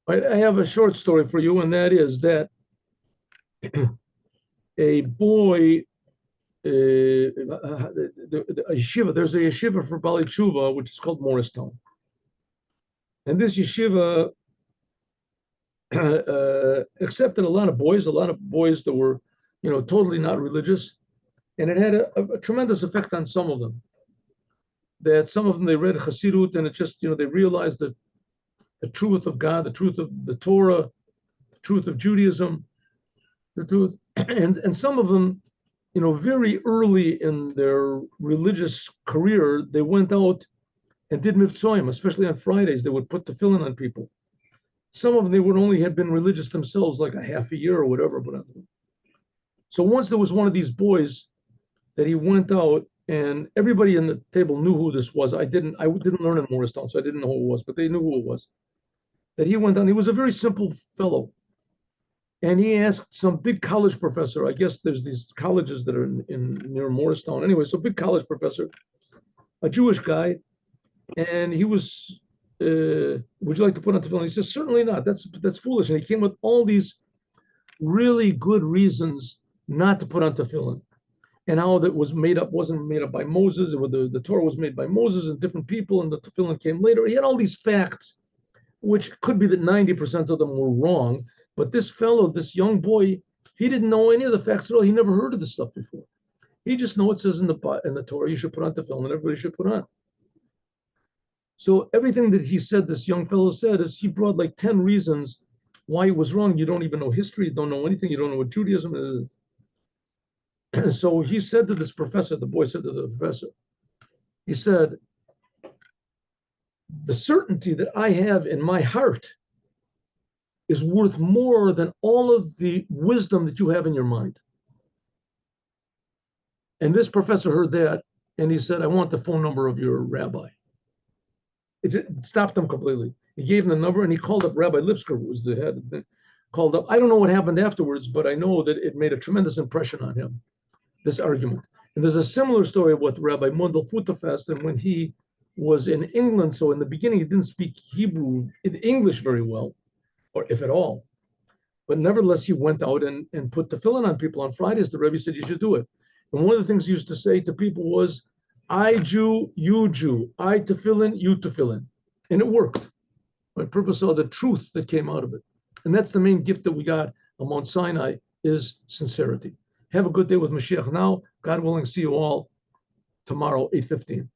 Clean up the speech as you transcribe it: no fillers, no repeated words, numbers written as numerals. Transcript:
I have a short story for you, and that is that a boy, a yeshiva, there's a yeshiva for Bali Tshuva, which is called Morristown. And this yeshiva accepted a lot of boys that were, totally not religious. And it had a tremendous effect on some of them. That some of them, they read Chassidut, and it just, they realized that the truth of God, the truth of the Torah, the truth of Judaism, the truth, and some of them, very early in their religious career, they went out and did mitzvahim, especially on Fridays. They would put tefillin on people. Some of them, they would only have been religious themselves like a half a year or whatever. So once there was one of these boys that he went out, and everybody in the table knew who this was. I didn't learn in Morristown, so I didn't know who it was, but they knew who it was. That he went down. He was a very simple fellow. And he asked some big college professor, I guess there's these colleges that are in near Morristown. Anyway, so big college professor, a Jewish guy, and he was, would you like to put on tefillin? He says, certainly not. That's foolish. And he came with all these really good reasons not to put on tefillin, and how that wasn't made up by Moses. The Torah was made by Moses and different people, and the tefillin came later. He had all these facts, which could be that 90% of them were wrong. But this fellow, this young boy, he didn't know any of the facts at all. He never heard of this stuff before. He just know it says in the Torah you should put on tefillin, and everybody should put on. So everything that he said, this young fellow said, is he brought like 10 reasons why it was wrong. You don't even know history, you don't know anything, you don't know what Judaism is. So he said to this professor, the boy said to the professor, he said, the certainty that I have in my heart is worth more than all of the wisdom that you have in your mind. And this professor heard that, and he said, I want the phone number of your rabbi. It stopped him completely. He gave him the number, and he called up Rabbi Lipsker, who was the head, called up. I don't know what happened afterwards, but I know that it made a tremendous impression on him, this argument. And there's a similar story with Rabbi Mundel Futterfest, and when he was in England, so in the beginning he didn't speak English very well, or if at all. But nevertheless, he went out and put tefillin on people on Fridays. The Rebbe said you should do it. And one of the things he used to say to people was, I Jew, you Jew. I tefillin, you tefillin. And it worked. My purpose saw the truth that came out of it. And that's the main gift that we got on Mount Sinai, is sincerity. Have a good day with Mashiach now. God willing, see you all tomorrow, 8:15.